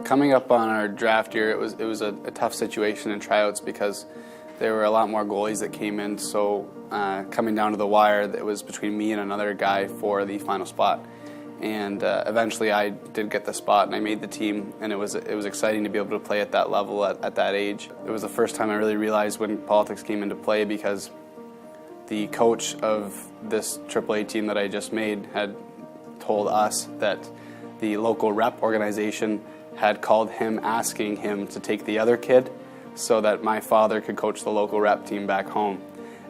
Coming up on our draft year, it was a tough situation in tryouts because there were a lot more goalies that came in. So coming down to the wire, it was between me and another guy for the final spot. And eventually I did get the spot and I made the team, and it was exciting to be able to play at that level at that age. It was the first time I really realized when politics came into play, because the coach of this AAA team that I just made had told us that the local rep organization had called him asking him to take the other kid so that my father could coach the local rep team back home.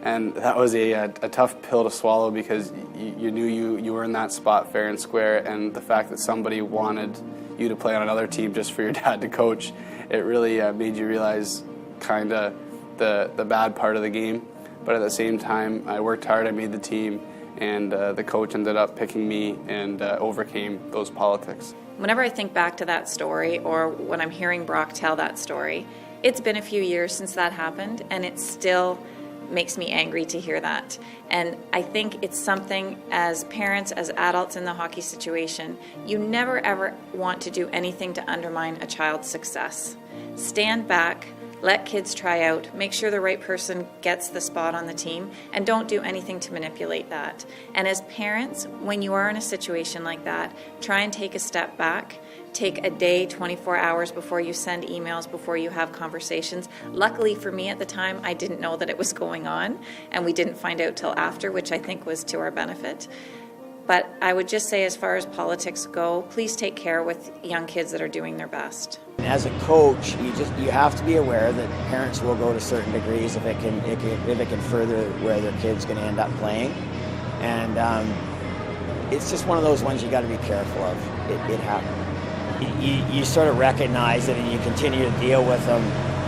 And that was a tough pill to swallow, because you knew you were in that spot fair and square, and the fact that somebody wanted you to play on another team just for your dad to coach, it really made you realize kind of the bad part of the game. But at the same time, I worked hard, I made the team, and the coach ended up picking me and overcame those politics. Whenever I think back to that story, or when I'm hearing Brock tell that story, it's been a few years since that happened, and it still makes me angry to hear that. And I think it's something, as parents, as adults in the hockey situation, you never ever want to do anything to undermine a child's success. Stand back, let kids try out, make sure the right person gets the spot on the team, and don't do anything to manipulate that. And as parents, when you are in a situation like that, try and take a step back. Take a day, 24 hours before you send emails, before you have conversations. Luckily for me at the time, I didn't know that it was going on, and we didn't find out till after, which I think was to our benefit. But I would just say, as far as politics go, please take care with young kids that are doing their best. As a coach, you have to be aware that parents will go to certain degrees if it can further where their kid's going to end up playing, and it's just one of those ones you got to be careful of. It happens. You sort of recognize it and you continue to deal with them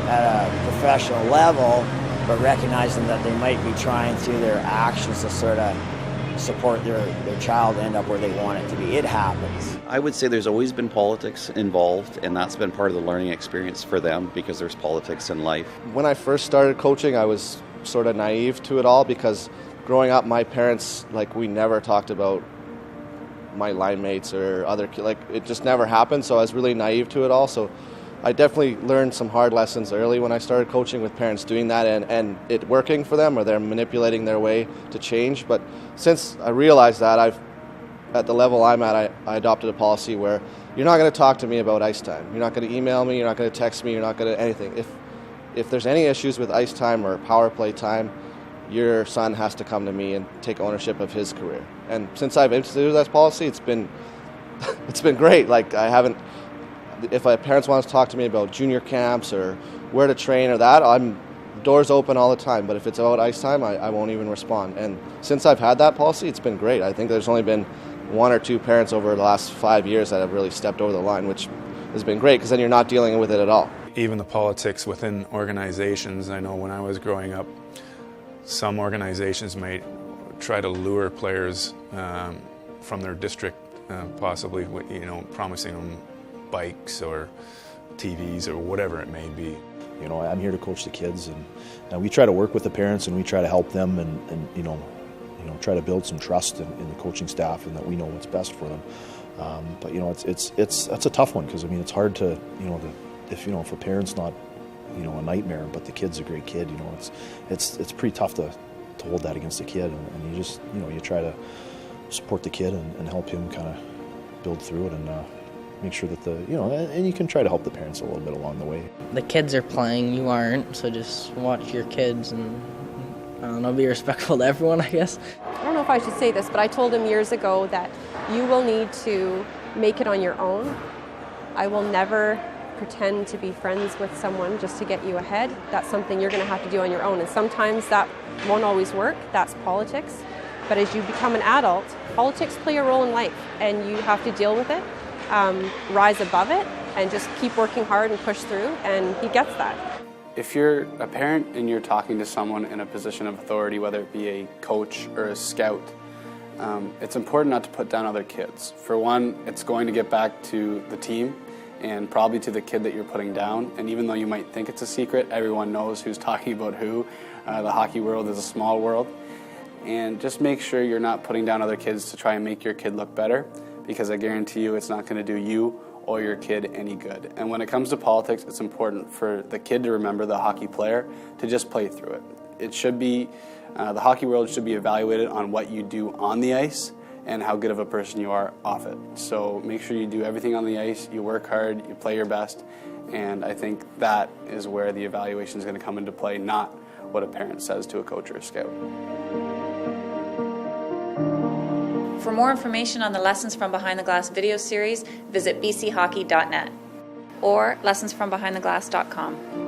at a professional level, but recognizing that they might be trying through their actions to sort of support their child end up where they want it to be. It happens. I would say there's always been politics involved, and that's been part of the learning experience for them, because there's politics in life. When I first started coaching, I was sort of naive to it all, because growing up, my parents, we never talked about my line mates or other kids. It just never happened, so I was really naive to it all. So I definitely learned some hard lessons early when I started coaching, with parents doing that and it working for them, or they're manipulating their way to change. But since I realized that, at the level I'm at, I adopted a policy where you're not going to talk to me about ice time. You're not going to email me, you're not going to text me, you're not going to anything. If there's any issues with ice time or power play time, your son has to come to me and take ownership of his career. And since I've instituted that policy, it's been great. If my parents want to talk to me about junior camps or where to train or that, I'm doors open all the time. But if it's about ice time, I won't even respond. And since I've had that policy, it's been great. I think there's only been one or two parents over the last 5 years that have really stepped over the line, which has been great, because then you're not dealing with it at all. Even the politics within organizations, I know when I was growing up, some organizations might try to lure players from their district, possibly, promising them bikes or TVs or whatever it may be. I'm here to coach the kids, and we try to work with the parents, and we try to help them, and try to build some trust in the coaching staff, and that we know what's best for them. But it's a tough one, because it's hard to if a parent's not a nightmare, but the kid's a great kid, it's pretty tough to hold that against the kid, and you just you try to support the kid and help him kind of build through it, and make sure that and you can try to help the parents a little bit along the way. The kids are playing, you aren't, so just watch your kids and be respectful to everyone, I guess. I don't know if I should say this, but I told him years ago that you will need to make it on your own. I will never pretend to be friends with someone just to get you ahead. That's something you're going to have to do on your own, and sometimes that won't always work. That's politics. But as you become an adult, politics play a role in life, and you have to deal with it, rise above it, and just keep working hard and push through, and he gets that. If you're a parent and you're talking to someone in a position of authority, whether it be a coach or a scout, it's important not to put down other kids. For one, it's going to get back to the team and probably to the kid that you're putting down. And even though you might think it's a secret, everyone knows who's talking about who. The hockey world is a small world. And just make sure you're not putting down other kids to try and make your kid look better, because I guarantee you it's not going to do you or your kid any good. And when it comes to politics, it's important for the kid to remember the hockey player to just play through it. It should be, the hockey world should be evaluated on what you do on the ice and how good of a person you are off it. So make sure you do everything on the ice, you work hard, you play your best, and I think that is where the evaluation is going to come into play, not what a parent says to a coach or a scout. For more information on the Lessons from Behind the Glass video series, visit bchockey.net or lessonsfrombehindtheglass.com.